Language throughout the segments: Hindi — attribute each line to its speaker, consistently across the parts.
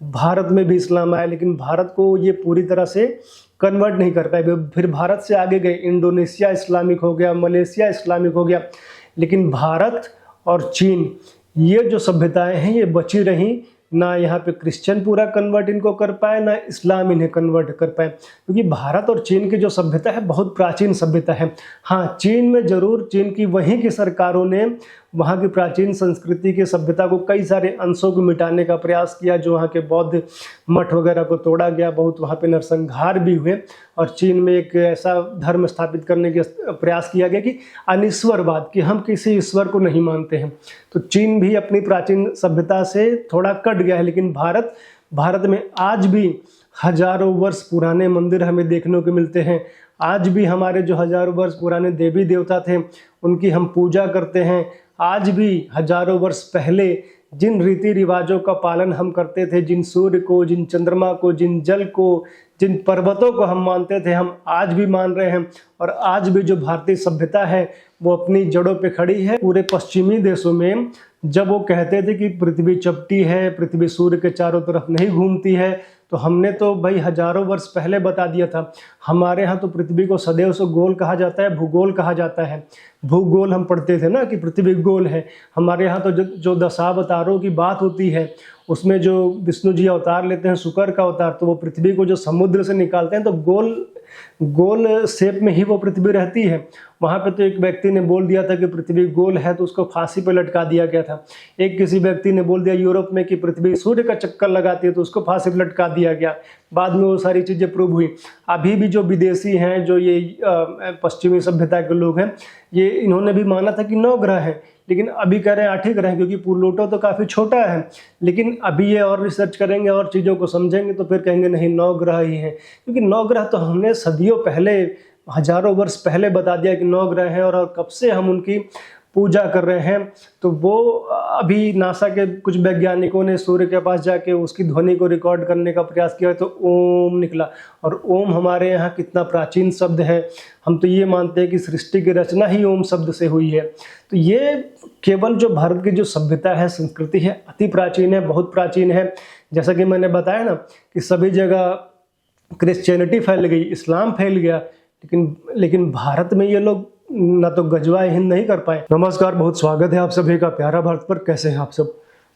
Speaker 1: भारत में भी इस्लाम आया, लेकिन भारत को ये पूरी तरह से कन्वर्ट नहीं कर पाए। फिर भारत से आगे गए, इंडोनेशिया इस्लामिक हो गया, मलेशिया इस्लामिक हो गया, लेकिन भारत और चीन ये जो सभ्यताएं हैं ये बची रहीं। ना यहाँ पे क्रिश्चियन पूरा कन्वर्ट इनको कर पाए, ना इस्लाम इन्हें कन्वर्ट कर पाए, क्योंकि भारत और चीन की जो सभ्यता है बहुत प्राचीन सभ्यता है। हाँ, चीन में जरूर चीन की वहीं की सरकारों ने वहाँ की प्राचीन संस्कृति की सभ्यता को कई सारे अंशों को मिटाने का प्रयास किया, जो वहाँ के बौद्ध मठ वगैरह को तोड़ा गया, बहुत वहाँ पे नरसंहार भी हुए, और चीन में एक ऐसा धर्म स्थापित करने के प्रयास किया गया कि अनिश्वरवाद, कि हम किसी ईश्वर को नहीं मानते हैं। तो चीन भी अपनी प्राचीन सभ्यता से थोड़ा कट गया है, लेकिन भारत में आज भी हजारों वर्ष पुराने मंदिर हमें देखने को मिलते हैं। आज भी हमारे जो हजारों वर्ष पुराने देवी देवता थे उनकी हम पूजा करते हैं। आज भी हजारों वर्ष पहले जिन रीति रिवाजों का पालन हम करते थे, जिन सूर्य को, जिन चंद्रमा को, जिन जल को, जिन पर्वतों को हम मानते थे, हम आज भी मान रहे हैं। और आज भी जो भारतीय सभ्यता है वो अपनी जड़ों पे खड़ी है। पूरे पश्चिमी देशों में जब वो कहते थे कि पृथ्वी चपटी है, पृथ्वी सूर्य के चारों तरफ नहीं घूमती है, तो हमने तो भाई हजारों वर्ष पहले बता दिया था। हमारे यहाँ तो पृथ्वी को सदैव से गोल कहा जाता है, भूगोल कहा जाता है। भूगोल हम पढ़ते थे ना कि पृथ्वी गोल है। हमारे यहाँ तो जो दशावतारों की बात होती है उसमें जो विष्णु जी अवतार लेते हैं, शुक्र का अवतार, तो वो पृथ्वी को जो समुद्र से निकालते हैं तो गोल शेप में ही वो पृथ्वी रहती है। वहाँ पे तो एक व्यक्ति ने बोल दिया था कि पृथ्वी गोल है तो उसको फांसी पे लटका दिया गया था। एक किसी व्यक्ति ने बोल दिया यूरोप में कि पृथ्वी सूर्य का चक्कर लगाती है तो उसको फांसी पे लटका दिया गया। बाद में वो सारी चीज़ें प्रूव हुई। अभी भी जो विदेशी हैं, जो ये पश्चिमी सभ्यता के लोग हैं, ये इन्होंने भी माना था कि 9 ग्रह हैं, लेकिन अभी कह रहे हैं 8 ही ग्रह हैं, क्योंकि प्लूटो तो काफ़ी छोटा है। लेकिन अभी ये और रिसर्च करेंगे और चीज़ों को समझेंगे तो फिर कहेंगे नहीं 9 ग्रह ही हैं, क्योंकि 9 ग्रह तो हमने सदियों पहले, हजारों वर्ष पहले बता दिया कि 9 ग्रह हैं, और कब से हम उनकी पूजा कर रहे हैं। तो वो अभी नासा के कुछ वैज्ञानिकों ने सूर्य के पास जाके उसकी ध्वनि को रिकॉर्ड करने का प्रयास किया तो ओम निकला। और ओम हमारे यहाँ कितना प्राचीन शब्द है। हम तो ये मानते हैं कि सृष्टि की रचना ही ओम शब्द से हुई है। तो ये केवल जो भारत की जो सभ्यता है, संस्कृति है, अति प्राचीन है, बहुत प्राचीन है। जैसा कि मैंने बताया ना कि सभी जगह क्रिश्चियनिटी फैल गई, इस्लाम फैल गया, लेकिन भारत में ये लोग ना तो गजवाए हिंद नहीं कर पाए। नमस्कार, बहुत स्वागत है आप सभी का प्यारा भारत पर। कैसे हैं आप सब।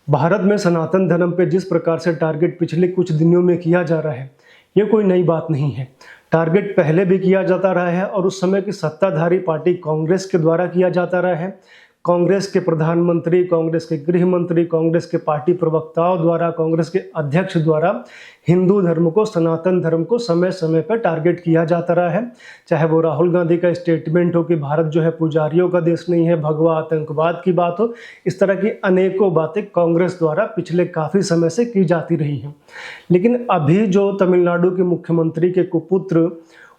Speaker 1: भारत में सनातन धर्म पे जिस प्रकार से टारगेट पिछले कुछ दिनों में किया जा रहा है, ये कोई नई बात नहीं है। टारगेट पहले भी किया जाता रहा है और उस समय की सत्ताधारी पार्टी कांग्रेस के द्वारा किया जाता रहा है। कांग्रेस के प्रधानमंत्री, कांग्रेस के गृह मंत्री, कांग्रेस के पार्टी प्रवक्ताओं द्वारा, कांग्रेस के अध्यक्ष द्वारा हिंदू धर्म को, सनातन धर्म को समय समय पर टारगेट किया जाता रहा है। चाहे वो राहुल गांधी का स्टेटमेंट हो कि भारत जो है पुजारियों का देश नहीं है, भगवा आतंकवाद की बात हो, इस तरह की अनेकों बातें कांग्रेस द्वारा पिछले काफ़ी समय से की जाती रही हैं। लेकिन अभी जो तमिलनाडु के मुख्यमंत्री के कुपुत्र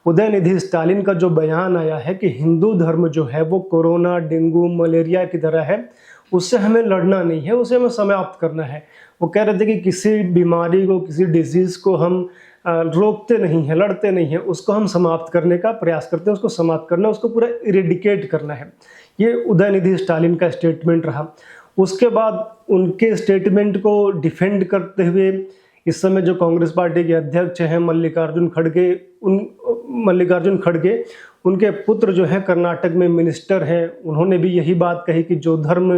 Speaker 1: उदयनिधि स्टालिन का जो बयान आया है कि हिंदू धर्म जो है वो कोरोना, डेंगू, मलेरिया की तरह है, उससे हमें लड़ना नहीं है, उसे हमें समाप्त करना है। वो कह रहे थे कि किसी बीमारी को, किसी डिजीज़ को हम रोकते नहीं हैं, लड़ते नहीं हैं, उसको हम समाप्त करने का प्रयास करते हैं, उसको समाप्त करना, उसको पूरा इरेडिकेट करना है। ये उदयनिधि स्टालिन का स्टेटमेंट रहा। उसके बाद उनके स्टेटमेंट को डिफेंड करते हुए इस समय जो कांग्रेस पार्टी के अध्यक्ष हैं मल्लिकार्जुन खड़गे, उनके पुत्र जो है कर्नाटक में मिनिस्टर हैं, उन्होंने भी यही बात कही कि जो धर्म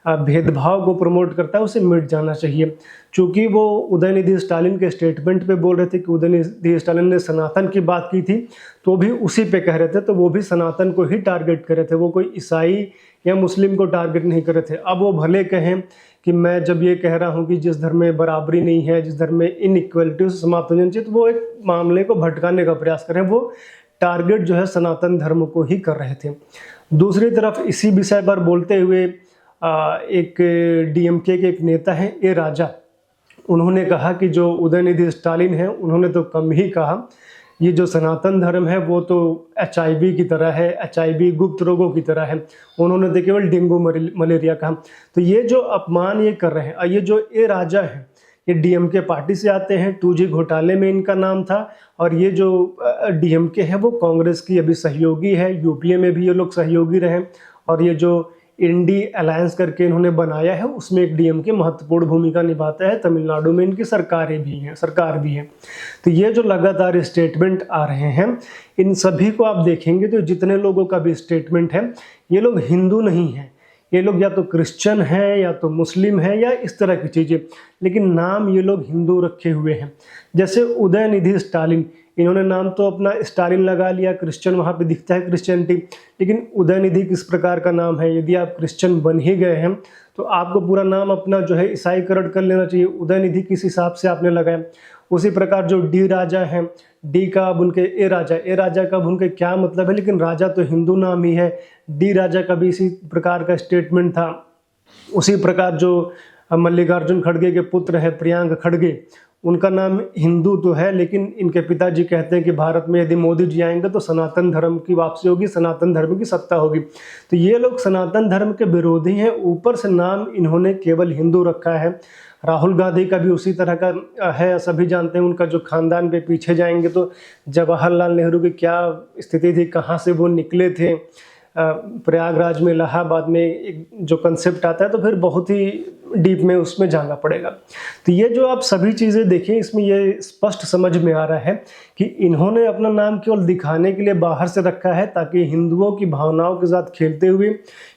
Speaker 1: भेदभाव को प्रमोट करता है उसे मिट जाना चाहिए। चूँकि वो उदयनिधि स्टालिन के स्टेटमेंट पे बोल रहे थे कि उदयनिधि स्टालिन ने सनातन की बात की थी, तो भी उसी पे कह रहे थे, तो वो भी सनातन को ही टारगेट कर रहे थे। वो कोई ईसाई या मुस्लिम को टारगेट नहीं कर रहे थे। अब वो भले कहें कि मैं जब ये कह रहा हूँ कि जिस धर्म में बराबरी नहीं है, जिस धर्म में इनइक्वलिटी समाप्त हो जानी चाहिए, तो वो एक मामले को भटकाने का प्रयास कर रहे हैं। वो टारगेट जो है सनातन धर्म को ही कर रहे थे। दूसरी तरफ इसी विषय पर बोलते हुए एक डीएमके के एक नेता हैं ए राजा, उन्होंने कहा कि जो उदयनिधि स्टालिन हैं उन्होंने तो कम ही कहा, ये जो सनातन धर्म है वो तो HIV की तरह है, HIV गुप्त रोगों की तरह है। उन्होंने तो केवल डेंगू मलेरिया कहा। तो ये जो अपमान ये कर रहे हैं, ये जो ए राजा है, ये DMK पार्टी से आते हैं। 2G घोटाले में इनका नाम था। और ये जो DMK है वो कांग्रेस की अभी सहयोगी है, यूपीए में भी ये लोग सहयोगी रहे। और ये जो इंडी अलायंस करके इन्होंने बनाया है, उसमें एक डीएमके महत्वपूर्ण भूमिका निभाता है। तमिलनाडु में इनकी सरकार भी है। तो ये जो लगातार स्टेटमेंट आ रहे हैं, इन सभी को आप देखेंगे तो जितने लोगों का भी स्टेटमेंट है, ये लोग हिंदू नहीं हैं, ये लोग या तो क्रिश्चियन हैं या तो मुस्लिम हैं या इस तरह की चीज़ें, लेकिन नाम ये लोग हिंदू रखे हुए हैं। जैसे उदयनिधि स्टालिन, इन्होंने नाम तो अपना स्टालिन लगा लिया, क्रिश्चियन वहाँ पे दिखता है क्रिश्चियनिटी, लेकिन उदयनिधि किस प्रकार का नाम है? यदि आप क्रिश्चियन बन ही गए हैं तो आपको पूरा नाम अपना जो है ईसाईकरण कर लेना चाहिए। उदयनिधि किस हिसाब से आपने लगाया? उसी प्रकार जो डी राजा हैं, डी का अब उनके ए राजा का अब उनके क्या मतलब है, लेकिन राजा तो हिंदू नाम ही है। डी राजा का भी इसी प्रकार का स्टेटमेंट था। उसी प्रकार जो मल्लिकार्जुन खड़गे के पुत्र है प्रियांक खड़गे, उनका नाम हिंदू तो है, लेकिन इनके पिताजी कहते हैं कि भारत में यदि मोदी जी आएंगे तो सनातन धर्म की वापसी होगी, सनातन धर्म की सत्ता होगी। तो ये लोग सनातन धर्म के विरोधी हैं, ऊपर से नाम इन्होंने केवल हिंदू रखा है। राहुल गांधी का भी उसी तरह का है, सभी जानते हैं उनका जो खानदान पे पीछे जाएंगे तो जवाहरलाल नेहरू की क्या स्थिति थी, कहाँ से वो निकले थे, प्रयागराज में, इलाहाबाद में एक जो कंसेप्ट आता है, तो फिर बहुत ही डीप में उसमें जाना पड़ेगा। तो ये जो आप सभी चीज़ें देखें, इसमें ये स्पष्ट समझ में आ रहा है कि इन्होंने अपना नाम केवल दिखाने के लिए बाहर से रखा है ताकि हिंदुओं की भावनाओं के साथ खेलते हुए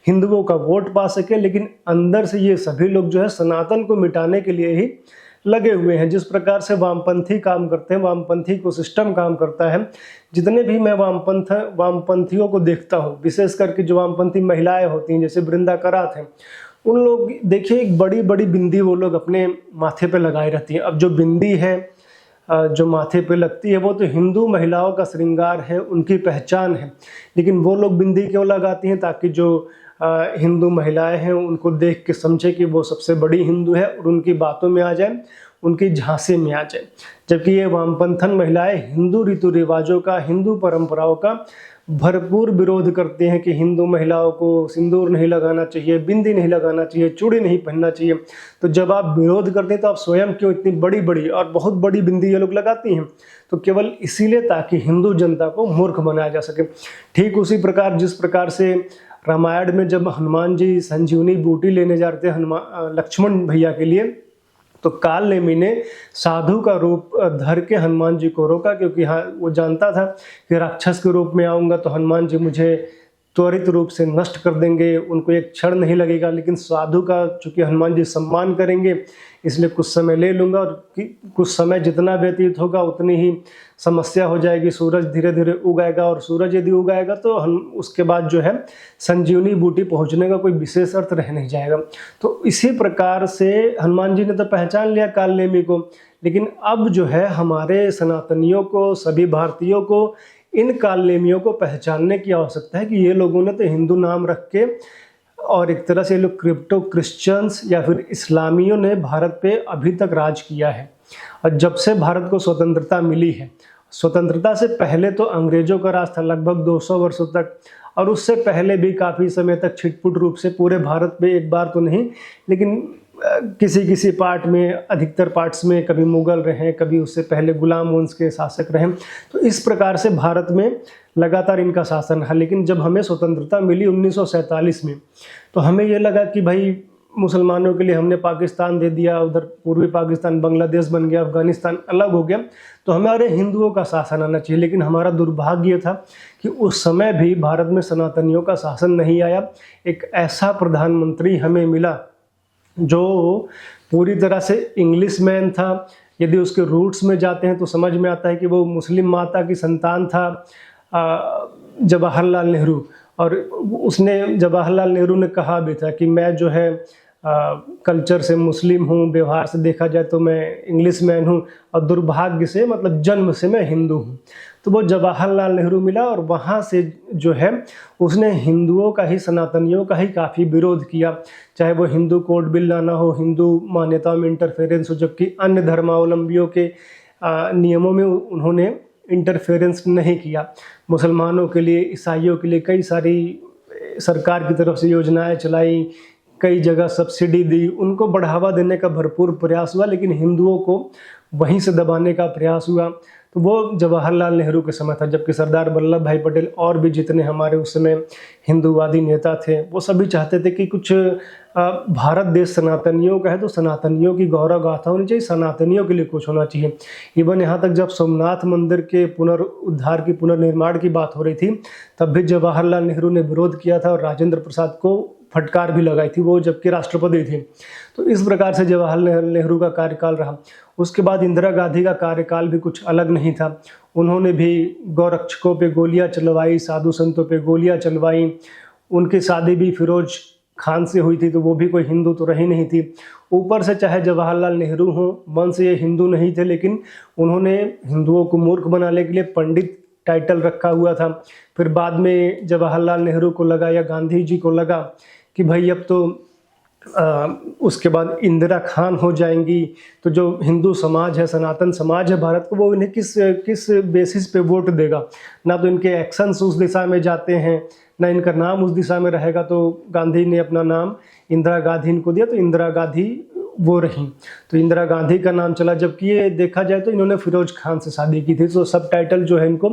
Speaker 1: हिंदुओं का वोट पा सके, लेकिन अंदर से ये सभी लोग जो है सनातन को मिटाने के लिए ही लगे हुए हैं। जिस प्रकार से वामपंथी काम करते हैं, वामपंथी इकोसिस्टम काम करता है, जितने भी मैं वामपंथियों को देखता हूँ, विशेष करके जो वामपंथी महिलाएं होती हैं जैसे वृंदा करात हैं, उन लोग देखिए एक बड़ी बड़ी बिंदी वो लोग अपने माथे पे लगाए रहती हैं। अब जो बिंदी है जो माथे पे लगती है वो तो हिंदू महिलाओं का श्रृंगार है, उनकी पहचान है, लेकिन वो लोग बिंदी क्यों लगाती हैं? ताकि जो हिंदू महिलाएं हैं उनको देख के समझे कि वो सबसे बड़ी हिंदू है और उनकी बातों में आ जाए, उनकी झांसे में आ जाए। जबकि ये वामपंथन महिलाएं हिंदू रीति रिवाजों का, हिंदू परंपराओं का भरपूर विरोध करते हैं कि हिंदू महिलाओं को सिंदूर नहीं लगाना चाहिए, बिंदी नहीं लगाना चाहिए, चूड़ी नहीं पहनना चाहिए। तो जब आप विरोध करते हैं तो आप स्वयं क्यों इतनी बड़ी बड़ी और बहुत बड़ी बिंदी ये लोग लगाती हैं? तो केवल इसीलिए ताकि हिंदू जनता को मूर्ख बनाया जा सके। ठीक उसी प्रकार जिस प्रकार से रामायण में जब हनुमान जी संजीवनी बूटी लेने जा रहे थे लक्ष्मण भैया के लिए, तो काल नेमी ने साधु का रूप धर के हनुमान जी को रोका, क्योंकि हाँ वो जानता था कि राक्षस के रूप में आऊँगा तो हनुमान जी मुझे त्वरित रूप से नष्ट कर देंगे, उनको एक क्षण नहीं लगेगा। लेकिन साधु का चूंकि हनुमान जी सम्मान करेंगे, इसलिए कुछ समय ले लूँगा, और कुछ समय जितना व्यतीत होगा उतनी ही समस्या हो जाएगी। सूरज धीरे धीरे उगाएगा, और सूरज यदि उगाएगा तो हम उसके बाद जो है संजीवनी बूटी पहुंचने का कोई विशेष अर्थ रह नहीं जाएगा। तो इसी प्रकार से हनुमान जी ने तो पहचान लिया काल नेमी को, लेकिन अब जो है हमारे सनातनियों को, सभी भारतीयों को इन काल नेमियों को पहचानने की आवश्यकता है कि ये लोगों ने तो हिंदू नाम रख के, और एक तरह से लोग क्रिप्टो क्रिश्चियंस या फिर इस्लामियों ने भारत पे अभी तक राज किया है। और जब से भारत को स्वतंत्रता मिली है, स्वतंत्रता से पहले तो अंग्रेजों का राज था लगभग 200 वर्षों तक, और उससे पहले भी काफ़ी समय तक छिटपुट रूप से पूरे भारत में, एक बार तो नहीं लेकिन किसी किसी पार्ट में, अधिकतर पार्ट्स में कभी मुगल रहे, कभी उससे पहले गुलाम वंश के शासक रहे। तो इस प्रकार से भारत में लगातार इनका शासन रहा। लेकिन जब हमें स्वतंत्रता मिली 1947 में, तो हमें ये लगा कि भाई मुसलमानों के लिए हमने पाकिस्तान दे दिया, उधर पूर्वी पाकिस्तान बांग्लादेश बन गया, अफगानिस्तान अलग हो गया, तो हमारे हिंदुओं का शासन आना चाहिए। लेकिन हमारा दुर्भाग्य था कि उस समय भी भारत में सनातनियों का शासन नहीं आया। एक ऐसा प्रधानमंत्री हमें मिला जो पूरी तरह से इंग्लिश मैन था। यदि उसके रूट्स में जाते हैं तो समझ में आता है कि वो मुस्लिम माता की संतान था, जवाहरलाल नेहरू। और उसने, जवाहरलाल नेहरू ने कहा भी था कि मैं जो है कल्चर से मुस्लिम हूँ, व्यवहार से देखा जाए तो मैं इंग्लिश मैन हूँ, और दुर्भाग्य से मतलब जन्म से मैं हिंदू हूँ। तो वो जवाहरलाल नेहरू मिला, और वहाँ से जो है उसने हिंदुओं का ही, सनातनियों का ही काफ़ी विरोध किया। चाहे वो हिंदू कोड बिल लाना हो, हिंदू मान्यताओं में इंटरफेरेंस हो, जबकि अन्य धर्मावलंबियों के नियमों में उन्होंने इंटरफेरेंस नहीं किया। मुसलमानों के लिए, ईसाइयों के लिए कई सारी सरकार की तरफ से योजनाएं चलाई, कई जगह सब्सिडी दी, उनको बढ़ावा देने का भरपूर प्रयास हुआ, लेकिन हिंदुओं को वहीं से दबाने का प्रयास हुआ। तो वो जवाहरलाल नेहरू के समय था, जबकि सरदार वल्लभ भाई पटेल और भी जितने हमारे उस समय हिंदूवादी नेता थे वो सभी चाहते थे कि कुछ भारत देश सनातनियों का है तो सनातनियों की गौरव गाथा होनी चाहिए, सनातनियों के लिए कुछ होना चाहिए। इवन यहाँ तक जब सोमनाथ मंदिर के पुनरुद्धार की पुनर्निर्माण की बात हो रही थी तब भी जवाहरलाल नेहरू ने विरोध किया था और राजेंद्र प्रसाद को फटकार भी लगाई थी, वो जबकि राष्ट्रपति थे। तो इस प्रकार से जवाहरलाल नेहरू का कार्यकाल रहा। उसके बाद इंदिरा गांधी का कार्यकाल भी कुछ अलग नहीं था। उन्होंने भी गौरक्षकों पे गोलियां चलवाई, साधु संतों पे गोलियां चलवाई। उनकी शादी भी फिरोज खान से हुई थी, तो वो भी कोई हिंदू तो रही नहीं थी। ऊपर से चाहे जवाहरलाल नेहरू हों, मन से ये हिंदू नहीं थे, लेकिन उन्होंने हिंदुओं को मूर्ख बनाने के लिए पंडित टाइटल रखा हुआ था। फिर बाद में जवाहरलाल नेहरू को लगा या गांधी जी को लगा कि भाई अब तो उसके बाद इंदिरा खान हो जाएंगी, तो जो हिंदू समाज है, सनातन समाज है भारत को, वो इन्हें किस बेसिस पे वोट देगा। ना तो इनके एक्शंस उस दिशा में जाते हैं, ना इनका नाम उस दिशा में रहेगा। तो गांधी ने अपना नाम इंदिरा गांधी इनको दिया, तो इंदिरा गांधी वो रही, तो इंदिरा गांधी का नाम चला। जबकि ये देखा जाए तो इन्होंने फिरोज खान से शादी की थी, तो सब टाइटल जो है इनको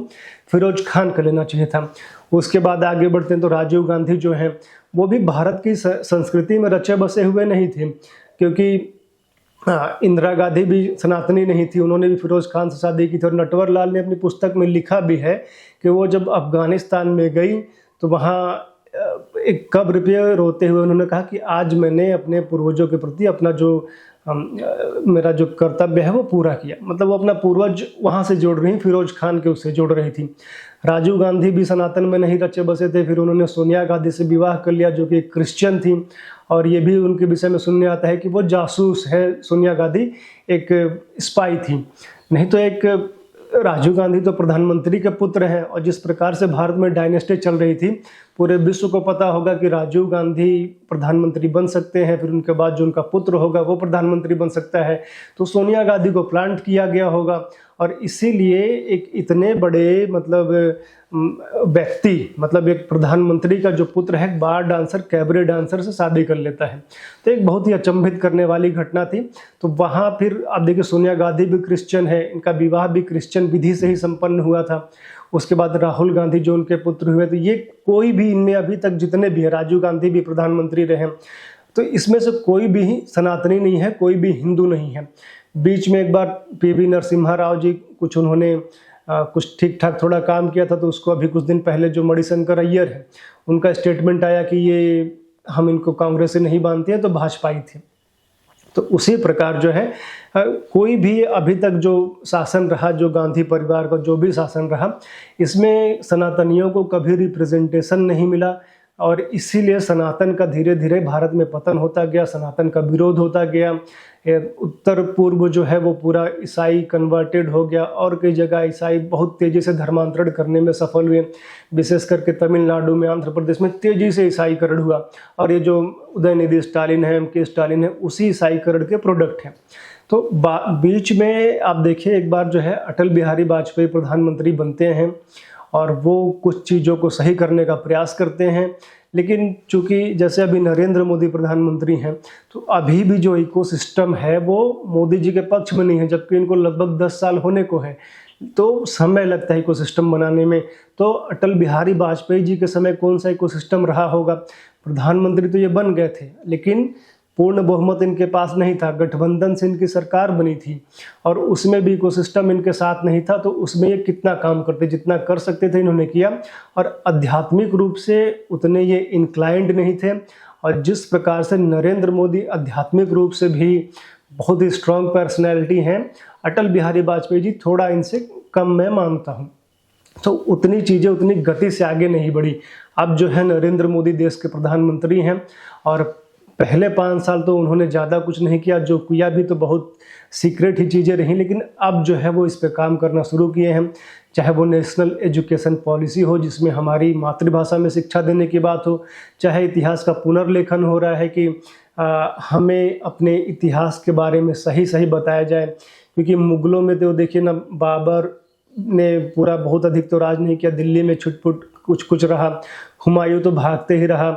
Speaker 1: फिरोज खान का लेना चाहिए था। उसके बाद आगे बढ़ते हैं तो राजीव गांधी जो हैं वो भी भारत की संस्कृति में रचे बसे हुए नहीं थे, क्योंकि इंदिरा गांधी भी सनातनी नहीं थी, उन्होंने भी फिरोज खान से शादी की थी। और नटवर लाल ने अपनी पुस्तक में लिखा भी है कि वो जब अफगानिस्तान में गई तो वहाँ एक कब्र पे रोते हुए उन्होंने कहा कि आज मैंने अपने पूर्वजों के प्रति अपना जो मेरा जो कर्तव्य है वो पूरा किया। मतलब वो अपना पूर्वज वहाँ से जोड़ रही, फिरोज खान के उससे जोड़ रही थी। राजीव गांधी भी सनातन में नहीं रचे बसे थे। फिर उन्होंने सोनिया गांधी से विवाह कर लिया जो कि एक क्रिश्चियन थी, और ये भी उनके विषय में सुनने आता है कि वो जासूस है। सोनिया गांधी एक स्पाई थी। नहीं तो एक राजीव गांधी तो प्रधानमंत्री के पुत्र हैं, और जिस प्रकार से भारत में डायनेस्टी चल रही थी, पूरे विश्व को पता होगा कि राजीव गांधी प्रधानमंत्री बन सकते हैं, फिर उनके बाद जो उनका पुत्र होगा वो प्रधानमंत्री बन सकता है। तो सोनिया गांधी को प्लांट किया गया होगा, और इसीलिए एक इतने बड़े मतलब व्यक्ति, मतलब एक प्रधानमंत्री का जो पुत्र है बार डांसर, कैबरे डांसर से शादी कर लेता है। तो एक बहुत ही अचंभित करने वाली घटना थी। तो वहाँ फिर आप देखिए सोनिया गांधी भी क्रिश्चियन है, इनका विवाह भी क्रिश्चियन विधि से ही संपन्न हुआ था। उसके बाद राहुल गांधी जो उनके पुत्र हुए, तो ये कोई भी इनमें अभी तक जितने भी है, राजीव गांधी भी प्रधानमंत्री रहे, तो इसमें से कोई भी सनातनी नहीं है, कोई भी हिंदू नहीं है। बीच में एक बार पीवी नरसिम्हा राव जी कुछ उन्होंने कुछ ठीक ठाक थोड़ा काम किया था, तो उसको अभी कुछ दिन पहले जो मणिशंकर अय्यर है उनका स्टेटमेंट आया कि ये हम इनको कांग्रेस से नहीं मानते हैं, तो भाजपाई थे। तो उसी प्रकार जो है कोई भी अभी तक जो शासन रहा, जो गांधी परिवार का जो भी शासन रहा, इसमें सनातनियों को कभी रिप्रेजेंटेशन नहीं मिला, और इसीलिए सनातन का धीरे धीरे भारत में पतन होता गया, सनातन का विरोध होता गया। उत्तर पूर्व जो है वो पूरा ईसाई कन्वर्टेड हो गया, और कई जगह ईसाई बहुत तेज़ी से धर्मांतरण करने में सफल हुए। विशेष करके तमिलनाडु में, आंध्र प्रदेश में तेज़ी से ईसाईकरण हुआ, और ये जो उदयनिधि स्टालिन है, MK स्टालिन है, उसी ईसाईकरण के प्रोडक्ट हैं। तो बीच में आप देखिए एक बार जो है अटल बिहारी वाजपेयी प्रधानमंत्री बनते हैं, और वो कुछ चीज़ों को सही करने का प्रयास करते हैं। लेकिन चूंकि जैसे अभी नरेंद्र मोदी प्रधानमंत्री हैं, तो अभी भी जो इकोसिस्टम है वो मोदी जी के पक्ष में नहीं है, जबकि इनको लगभग 10 साल होने को है, तो समय लगता है इकोसिस्टम बनाने में। तो अटल बिहारी वाजपेयी जी के समय कौन सा इकोसिस्टम रहा होगा? प्रधानमंत्री तो ये बन गए थे, लेकिन पूर्ण बहुमत इनके पास नहीं था। गठबंधन से इनकी सरकार बनी थी, और उसमें भी इकोसिस्टम इनके साथ नहीं था। तो उसमें ये कितना काम करते, जितना कर सकते थे इन्होंने किया, और आध्यात्मिक रूप से उतने ये इंक्लाइंड नहीं थे। और जिस प्रकार से नरेंद्र मोदी आध्यात्मिक रूप से भी बहुत ही स्ट्रॉन्ग पर्सनैलिटी हैं, अटल बिहारी वाजपेयी जी थोड़ा इनसे कम मैं मानता हूँ। तो उतनी चीज़ें उतनी गति से आगे नहीं बढ़ी। अब जो है नरेंद्र मोदी देश के प्रधानमंत्री हैं, और पहले 5 साल तो उन्होंने ज़्यादा कुछ नहीं किया, जो किया भी तो बहुत सीक्रेट ही चीज़ें रहीं। लेकिन अब जो है वो इस पे काम करना शुरू किए हैं, चाहे वो नेशनल एजुकेशन पॉलिसी हो जिसमें हमारी मातृभाषा में शिक्षा देने की बात हो, चाहे इतिहास का पुनर्लेखन हो रहा है कि हमें अपने इतिहास के बारे में सही सही बताया जाए। क्योंकि मुग़लों में तो देखिए ना, बाबर ने पूरा बहुत अधिक तो राज नहीं किया, दिल्ली में छुटपुट कुछ कुछ रहा, हुमायूं तो भागते ही रहा।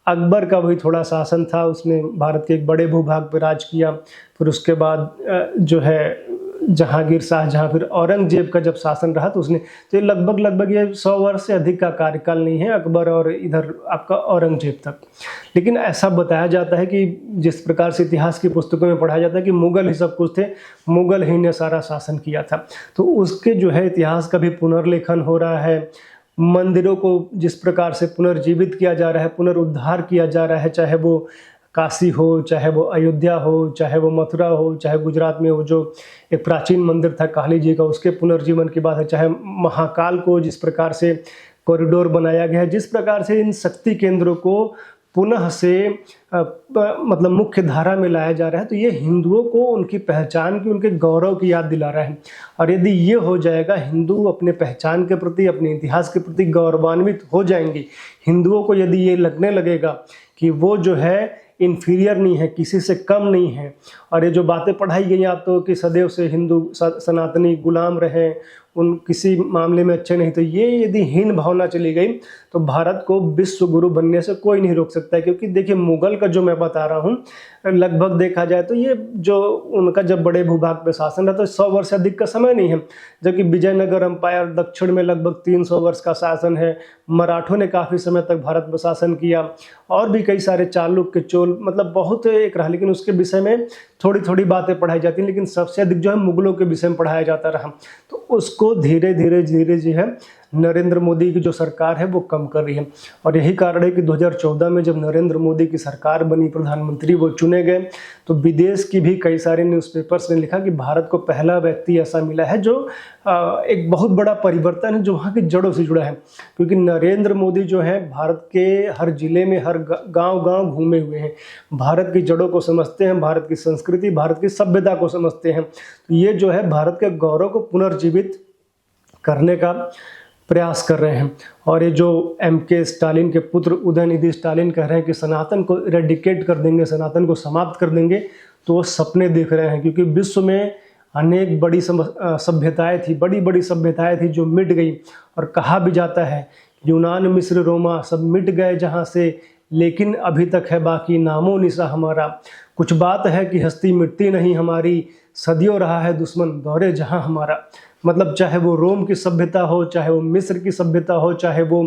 Speaker 1: अकबर का वही थोड़ा शासन था, उसने भारत के एक बड़े भूभाग पर राज किया। फिर उसके बाद जो है जहांगीर शाहजहां, फिर औरंगजेब का जब शासन रहा तो उसने, तो ये लगभग ये 100 वर्ष से अधिक का कार्यकाल नहीं है अकबर और इधर आपका औरंगजेब तक। लेकिन ऐसा बताया जाता है कि जिस प्रकार से इतिहास की पुस्तकों में पढ़ाया जाता है कि मुगल ही सब कुछ थे, मुगल ही ने सारा शासन किया था, तो उसके जो है इतिहास का भी पुनर्लेखन हो रहा है। मंदिरों को जिस प्रकार से पुनर्जीवित किया जा रहा है, पुनरुद्धार किया जा रहा है, चाहे वो काशी हो, चाहे वो अयोध्या हो, चाहे वो मथुरा हो, चाहे गुजरात में वो जो एक प्राचीन मंदिर था काली जी का, उसके पुनर्जीवन की बात है, चाहे महाकाल को जिस प्रकार से कॉरिडोर बनाया गया है, जिस प्रकार से इन शक्ति केंद्रों को पुनः से मतलब मुख्य धारा में लाया जा रहा है, तो ये हिंदुओं को उनकी पहचान की, उनके गौरव की याद दिला रहा है। और यदि ये हो जाएगा, हिंदू अपने पहचान के प्रति, अपने इतिहास के प्रति गौरवान्वित हो जाएंगे। हिंदुओं को यदि ये लगने लगेगा कि वो जो है इन्फीरियर नहीं है, किसी से कम नहीं है, और ये जो बातें पढ़ाई गई आप तो कि सदैव से हिंदू सनातनी गुलाम रहे, उन किसी मामले में अच्छे नहीं, तो ये यदि हीन भावना चली गई तो भारत को विश्व गुरु बनने से कोई नहीं रोक सकता है। क्योंकि देखिए मुगल का जो मैं बता रहा हूँ, लगभग देखा जाए तो ये जो उनका जब बड़े भूभाग पे शासन रहा तो 100 वर्ष से अधिक का समय नहीं है, जबकि विजयनगर एम्पायर दक्षिण में लगभग 300 वर्ष का शासन है। मराठों ने काफ़ी समय तक भारत पर शासन किया, और भी कई सारे चालुक्य, चोल, मतलब बहुत एक रहा, लेकिन उसके विषय में थोड़ी थोड़ी बातें पढ़ाई जाती हैं, लेकिन सबसे अधिक जो है मुगलों के विषय में पढ़ाया जाता रहा। तो उसको धीरे धीरे जो है नरेंद्र मोदी की जो सरकार है वो कम कर रही है। और यही कारण है कि 2014 में जब नरेंद्र मोदी की सरकार बनी, प्रधानमंत्री वो चुने गए, तो विदेश की भी कई सारे न्यूज़पेपर्स ने लिखा कि भारत को पहला व्यक्ति ऐसा मिला है जो एक बहुत बड़ा परिवर्तन है, जो वहाँ की जड़ों से जुड़ा है। क्योंकि नरेंद्र मोदी जो है भारत के हर जिले में, हर गांव घूमे हुए हैं, भारत की जड़ों को समझते हैं, भारत की संस्कृति, भारत की सभ्यता को समझते हैं। तो ये जो है भारत के गौरव को पुनर्जीवित करने का प्रयास कर रहे हैं। और ये जो MK स्टालिन के पुत्र उदयनिधि स्टालिन कह रहे हैं कि सनातन को इरेडिकेट कर देंगे, सनातन को समाप्त कर देंगे, तो वो सपने देख रहे हैं। क्योंकि विश्व में अनेक बड़ी सभ्यताएं थी, बड़ी सभ्यताएं थी जो मिट गई। और कहा भी जाता है यूनान, मिस्र, रोमा सब मिट गए जहाँ से, लेकिन अभी तक है बाकी नामो निशा हमारा। कुछ बात है कि हस्ती मिटती नहीं हमारी, सदियों रहा है दुश्मन दौरे जहाँ हमारा। मतलब चाहे वो रोम की सभ्यता हो, चाहे वो मिस्र की सभ्यता हो, चाहे वो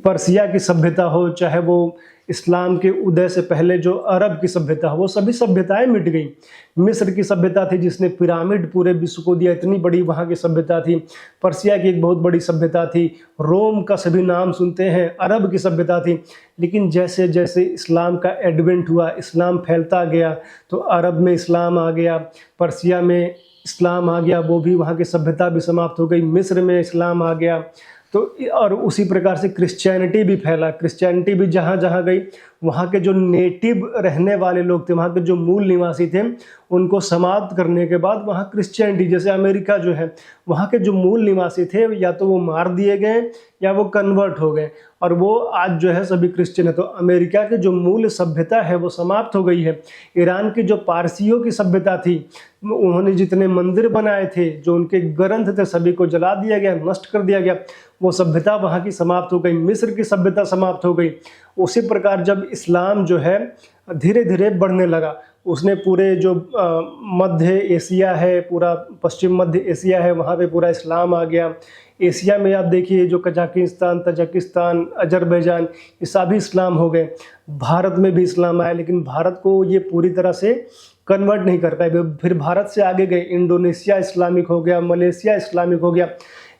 Speaker 1: पर्सिया की सभ्यता हो, चाहे वो इस्लाम के उदय से पहले जो अरब की सभ्यता हो, वो सभी सभ्यताएं मिट गई। मिस्र की सभ्यता थी जिसने पिरामिड पूरे विश्व को दिया, इतनी बड़ी वहाँ की सभ्यता थी। पर्सिया की एक बहुत बड़ी सभ्यता थी। रोम का सभी नाम सुनते हैं, अरब की सभ्यता थी। लेकिन जैसे जैसे इस्लाम का एडवेंट हुआ, इस्लाम फैलता गया, तो अरब में इस्लाम आ गया, पर्सिया में इस्लाम आ गया, वो भी वहाँ की सभ्यता भी समाप्त हो गई। मिस्र में इस्लाम आ गया, तो और उसी प्रकार से क्रिश्चियनिटी भी फैला। क्रिश्चियनिटी भी जहाँ जहाँ गई, वहाँ के जो नेटिव रहने वाले लोग थे, वहाँ के जो मूल निवासी थे, उनको समाप्त करने के बाद वहाँ क्रिश्चियनिटी, जैसे अमेरिका जो है, वहाँ के जो मूल निवासी थे या तो वो मार दिए गए या वो कन्वर्ट हो गए, और वो आज जो है सभी क्रिश्चियन है। तो अमेरिका की जो मूल सभ्यता है वो समाप्त हो गई है। ईरान की जो पारसियों की सभ्यता थी, उन्होंने जितने मंदिर बनाए थे, जो उनके ग्रंथ थे, सभी को जला दिया गया, नष्ट कर दिया गया, वो सभ्यता वहाँ की समाप्त हो गई। मिस्र की सभ्यता समाप्त हो गई। उसी प्रकार जब इस्लाम जो है धीरे धीरे बढ़ने लगा, उसने पूरे जो मध्य एशिया है, पूरा पश्चिम मध्य एशिया है, वहाँ पे पूरा इस्लाम आ गया। एशिया में आप देखिए जो कजाकिस्तान, तजाकिस्तान, अजरबैजान, ये सभी इस्लाम हो गए। भारत में भी इस्लाम आया, लेकिन भारत को ये पूरी तरह से कन्वर्ट नहीं कर पाए। फिर भारत से आगे गए, इंडोनेशिया इस्लामिक हो गया, मलेशिया इस्लामिक हो गया,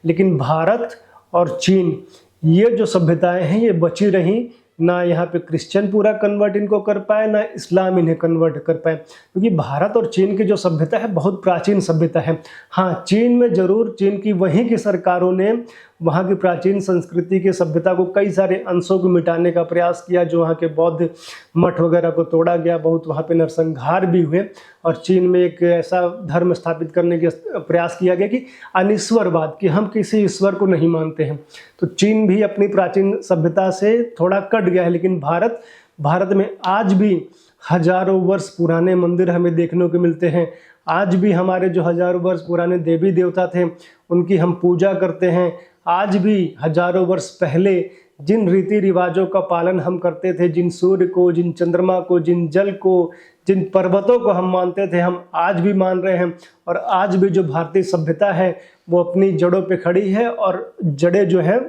Speaker 1: लेकिन भारत और चीन, ये जो सभ्यताएं हैं ये बची रहीं। ना यहाँ पे क्रिश्चियन पूरा कन्वर्ट इनको कर पाए, ना इस्लाम इन्हें कन्वर्ट कर पाए, क्योंकि भारत और चीन की जो सभ्यता है बहुत प्राचीन सभ्यता है। हाँ, चीन में जरूर, चीन की वहीं की सरकारों ने वहाँ की प्राचीन संस्कृति की सभ्यता को, कई सारे अंशों को मिटाने का प्रयास किया। जो वहाँ के बौद्ध मठ वगैरह को तोड़ा गया, बहुत वहाँ पे नरसंहार भी हुए, और चीन में एक ऐसा धर्म स्थापित करने के प्रयास किया गया कि अनिश्वरवाद, कि हम किसी ईश्वर को नहीं मानते हैं। तो चीन भी अपनी प्राचीन सभ्यता से थोड़ा कट गया है। लेकिन भारत में आज भी हजारों वर्ष पुराने मंदिर हमें देखने को मिलते हैं। आज भी हमारे जो हजारों वर्ष पुराने देवी देवता थे, उनकी हम पूजा करते हैं। आज भी हजारों वर्ष पहले जिन रीति रिवाजों का पालन हम करते थे, जिन सूर्य को, जिन चंद्रमा को, जिन जल को, जिन पर्वतों को हम मानते थे, हम आज भी मान रहे हैं। और आज भी जो भारतीय सभ्यता है वो अपनी जड़ों पे खड़ी है और जड़ें जो है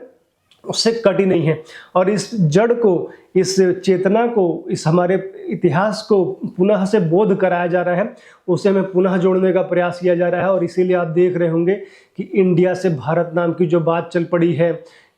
Speaker 1: उससे कटी नहीं है। और इस जड़ को, इस चेतना को, इस हमारे इतिहास को पुनः से बोध कराया जा रहा है, उसे हमें पुनः जोड़ने का प्रयास किया जा रहा है। और इसीलिए आप देख रहे होंगे कि इंडिया से भारत नाम की जो बात चल पड़ी है,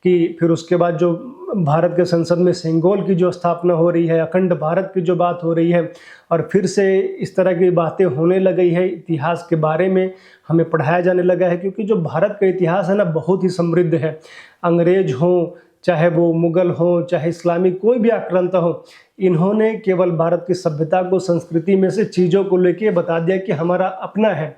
Speaker 1: कि फिर उसके बाद जो भारत के संसद में सेंगोल की जो स्थापना हो रही है, अखंड भारत की जो बात हो रही है, और फिर से इस तरह की बातें होने लगी है, इतिहास के बारे में हमें पढ़ाया जाने लगा है। क्योंकि जो भारत का इतिहास है ना, बहुत ही समृद्ध है। अंग्रेज हों, चाहे वो मुगल हों, चाहे इस्लामी कोई भी आक्रांता हो, इन्होंने केवल भारत की सभ्यता को, संस्कृति में से चीज़ों को लेके बता दिया कि हमारा अपना है।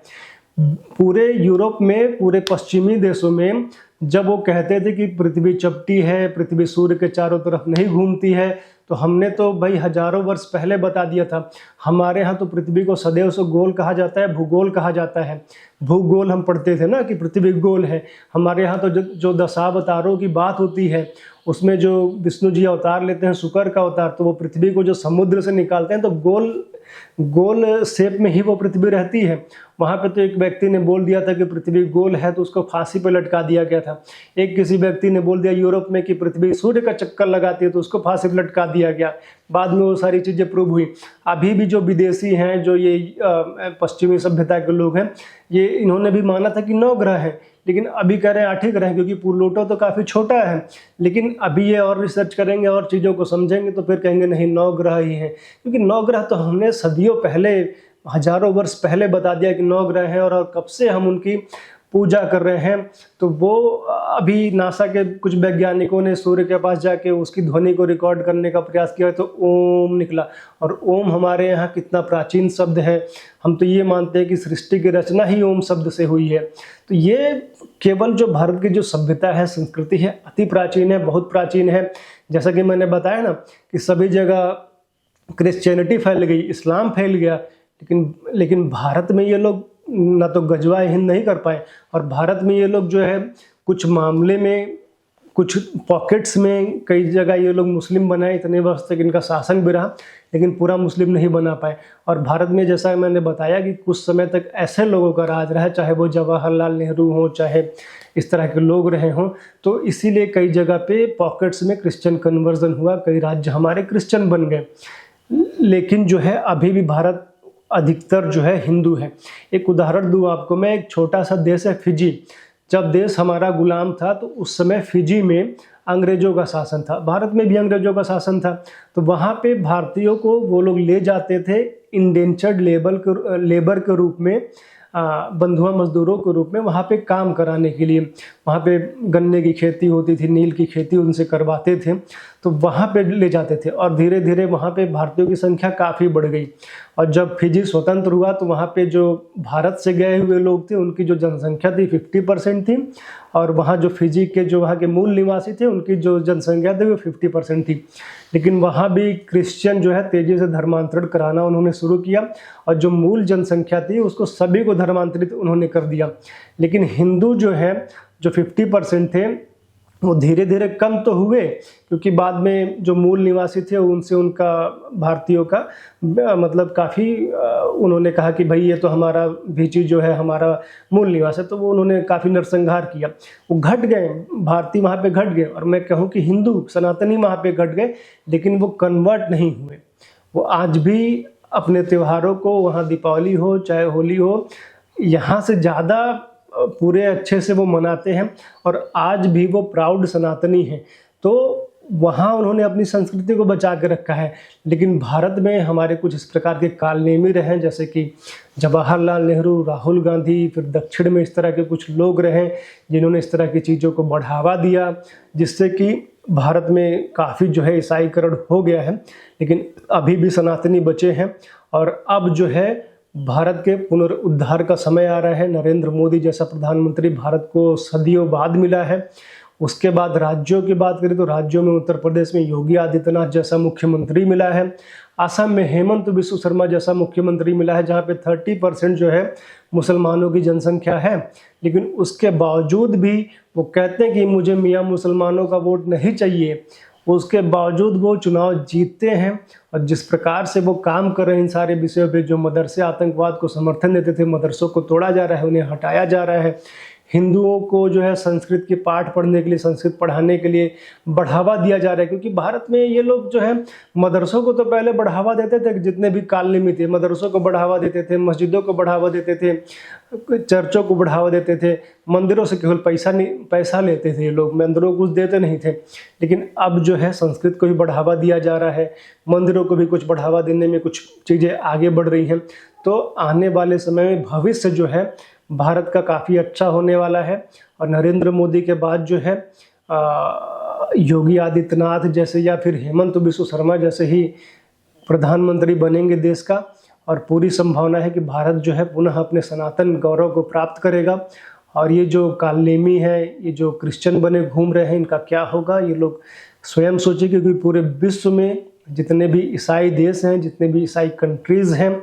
Speaker 1: पूरे यूरोप में, पूरे पश्चिमी देशों में जब वो कहते थे कि पृथ्वी चपटी है, पृथ्वी सूर्य के चारों तरफ नहीं घूमती है, तो हमने तो भाई हजारों वर्ष पहले बता दिया था। हमारे यहाँ तो पृथ्वी को सदैव से गोल कहा जाता है, भूगोल कहा जाता है। भूगोल हम पढ़ते थे ना कि पृथ्वी गोल है। हमारे यहाँ तो जो दशावतारों की बात होती है, उसमें जो विष्णु जी अवतार लेते हैं, शुक्र का अवतार, तो वो पृथ्वी को जो समुद्र से निकालते हैं, तो गोल शेप में ही वो पृथ्वी रहती है। वहाँ पे तो एक व्यक्ति ने बोल दिया था कि पृथ्वी गोल है, तो उसको फांसी पे लटका दिया गया था। एक किसी व्यक्ति ने बोल दिया यूरोप में कि पृथ्वी सूर्य का चक्कर लगाती है, तो उसको फांसी पे लटका दिया गया। बाद में वो सारी चीज़ें प्रूव हुई। अभी भी जो विदेशी हैं, जो ये पश्चिमी सभ्यता के लोग हैं, ये इन्होंने भी माना था कि 9 ग्रह हैं, लेकिन अभी कह रहे हैं 8 ही ग्रह हैं, क्योंकि प्लूटो तो काफ़ी छोटा है। लेकिन अभी ये और रिसर्च करेंगे और चीज़ों को समझेंगे तो फिर कहेंगे नहीं, 9 ग्रह ही हैं। क्योंकि 9 ग्रह तो हमने सदियों पहले, हजारों वर्ष पहले बता दिया कि 9 ग्रह हैं, और कब से हम उनकी पूजा कर रहे हैं। तो वो अभी नासा के कुछ वैज्ञानिकों ने सूर्य के पास जाके उसकी ध्वनि को रिकॉर्ड करने का प्रयास किया, तो ओम निकला। और ओम हमारे यहाँ कितना प्राचीन शब्द है। हम तो ये मानते हैं कि सृष्टि की रचना ही ओम शब्द से हुई है। तो ये केवल जो भारत की जो सभ्यता है, संस्कृति है, अति प्राचीन है, बहुत प्राचीन है। जैसा कि मैंने बताया ना कि सभी जगह क्रिश्चियनिटी फैल गई, इस्लाम फैल गया, लेकिन भारत में ये लोग ना तो गजवाए हिंद नहीं कर पाए। और भारत में ये लोग जो है कुछ मामले में, कुछ पॉकेट्स में कई जगह ये लोग मुस्लिम बनाए, इतने वर्ष तक इनका शासन भी रहा, लेकिन पूरा मुस्लिम नहीं बना पाए। और भारत में जैसा मैंने बताया कि कुछ समय तक ऐसे लोगों का राज रहा, चाहे वो जवाहरलाल नेहरू हों, चाहे इस तरह के लोग रहे हों, तो इसीलिए कई जगह पे पॉकेट्स में क्रिश्चियन कन्वर्जन हुआ, कई राज्य हमारे क्रिश्चियन बन गए। लेकिन जो है अभी भी भारत अधिकतर जो है हिंदू है। एक उदाहरण दूँ आपको मैं, एक छोटा सा देश है फिजी। जब देश हमारा गुलाम था तो उस समय फिजी में अंग्रेजों का शासन था, भारत में भी अंग्रेजों का शासन था। तो वहाँ पे भारतीयों को वो लोग ले जाते थे इंडेंचर्ड लेबर के रूप में, बंधुआ मजदूरों के रूप में वहाँ पे काम कराने के लिए। वहाँ पे गन्ने की खेती होती थी, नील की खेती उनसे करवाते थे, तो वहाँ पे ले जाते थे। और धीरे धीरे वहाँ पे भारतीयों की संख्या काफ़ी बढ़ गई। और जब फिजी स्वतंत्र हुआ तो वहाँ पे जो भारत से गए हुए लोग थे, उनकी जो जनसंख्या थी 50% थी, और वहाँ जो फिजी के जो वहाँ के मूल निवासी थे, उनकी जो जनसंख्या थी वो 50% थी। लेकिन वहाँ भी क्रिश्चियन जो है तेज़ी से धर्मांतरण कराना उन्होंने शुरू किया, और जो मूल जनसंख्या थी उसको सभी को धर्मांतरित उन्होंने कर दिया। लेकिन हिंदू जो है, जो 50% थे, वो धीरे धीरे कम तो हुए, क्योंकि बाद में जो मूल निवासी थे उनसे उनका भारतीयों का मतलब काफ़ी उन्होंने कहा कि भाई ये तो हमारा भीची जो है हमारा मूल निवास है, तो वो उन्होंने काफ़ी नरसंहार किया। वो घट गए, भारतीय वहाँ पे घट गए, और मैं कहूँ कि हिंदू सनातनी वहाँ पे घट गए, लेकिन वो कन्वर्ट नहीं हुए। वो आज भी अपने त्योहारों को, वहाँ दीपावली हो चाहे होली हो, यहाँ से ज़्यादा पूरे अच्छे से वो मनाते हैं, और आज भी वो प्राउड सनातनी हैं। तो वहाँ उन्होंने अपनी संस्कृति को बचा के रखा है। लेकिन भारत में हमारे कुछ इस प्रकार के कालनेमी रहे, जैसे कि जवाहरलाल नेहरू, राहुल गांधी, फिर दक्षिण में इस तरह के कुछ लोग रहे जिन्होंने इस तरह की चीज़ों को बढ़ावा दिया, जिससे कि भारत में काफ़ी जो है ईसाईकरण हो गया है। लेकिन अभी भी सनातनी बचे हैं, और अब जो है भारत के पुनरुद्धार का समय आ रहा है। नरेंद्र मोदी जैसा प्रधानमंत्री भारत को सदियों बाद मिला है। उसके बाद राज्यों की बात करें तो राज्यों में उत्तर प्रदेश में योगी आदित्यनाथ जैसा मुख्यमंत्री मिला है। असम में हेमंत बिस्व शर्मा जैसा मुख्यमंत्री मिला है जहाँ पे 30% जो है मुसलमानों की जनसंख्या है, लेकिन उसके बावजूद भी वो कहते हैं कि मुझे मियाँ मुसलमानों का वोट नहीं चाहिए। उसके बावजूद वो चुनाव जीतते हैं और जिस प्रकार से वो काम कर रहे हैं इन सारे विषयों पे, जो मदरसे आतंकवाद को समर्थन देते थे, मदरसों को तोड़ा जा रहा है, उन्हें हटाया जा रहा है। हिंदुओं को जो है संस्कृत के पाठ पढ़ने के लिए, संस्कृत पढ़ाने के लिए बढ़ावा दिया जा रहा है, क्योंकि भारत में ये लोग जो है मदरसों को तो पहले बढ़ावा देते थे, जितने भी कालनिमी थे मदरसों को बढ़ावा देते थे, मस्जिदों को बढ़ावा देते थे, चर्चों को बढ़ावा देते थे, मंदिरों से केवल पैसा लेते थे ये लोग, मंदिरों को कुछ देते नहीं थे। लेकिन अब जो है संस्कृत को भी बढ़ावा दिया जा रहा है, मंदिरों को भी कुछ बढ़ावा देने में कुछ चीज़ें आगे बढ़ रही हैं। तो आने वाले समय में भविष्य जो है भारत का काफ़ी अच्छा होने वाला है। और नरेंद्र मोदी के बाद जो है योगी आदित्यनाथ जैसे या फिर हेमंत बिस्व शर्मा जैसे ही प्रधानमंत्री बनेंगे देश का, और पूरी संभावना है कि भारत जो है पुनः अपने सनातन गौरव को प्राप्त करेगा। और ये जो कालनेमी है, ये जो क्रिश्चियन बने घूम रहे हैं, इनका क्या होगा ये लोग स्वयं सोचिए, क्योंकि पूरे विश्व में जितने भी ईसाई देश हैं, जितने भी ईसाई कंट्रीज़ हैं,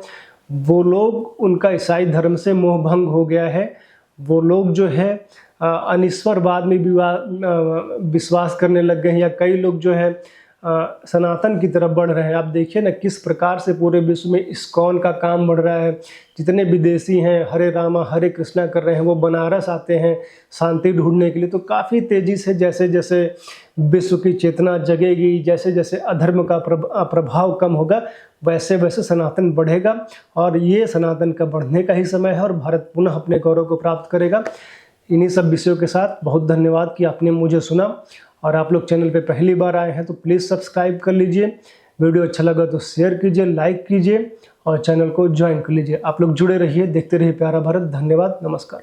Speaker 1: वो लोग, उनका ईसाई धर्म से मोहभंग हो गया है। वो लोग जो है अनिश्वरवाद में विश्वास करने लग गए हैं, या कई लोग जो है सनातन की तरफ बढ़ रहे हैं। आप देखिए ना किस प्रकार से पूरे विश्व में इस्कॉन का काम बढ़ रहा है। जितने विदेशी हैं हरे रामा हरे कृष्णा कर रहे हैं, वो बनारस आते हैं शांति ढूंढने के लिए। तो काफ़ी तेज़ी से जैसे जैसे विश्व की चेतना जगेगी, जैसे जैसे अधर्म का प्रभाव कम होगा, वैसे वैसे सनातन बढ़ेगा। और ये सनातन का बढ़ने का ही समय है और भारत पुनः अपने गौरव को प्राप्त करेगा। इन्हीं सब विषयों के साथ बहुत धन्यवाद कि आपने मुझे सुना। और आप लोग चैनल पे पहली बार आए हैं तो प्लीज़ सब्सक्राइब कर लीजिए। वीडियो अच्छा लगा तो शेयर कीजिए, लाइक कीजिए और चैनल को ज्वाइन कर लीजिए। आप लोग जुड़े रहिए, देखते रहिए प्यारा भारत। धन्यवाद, नमस्कार।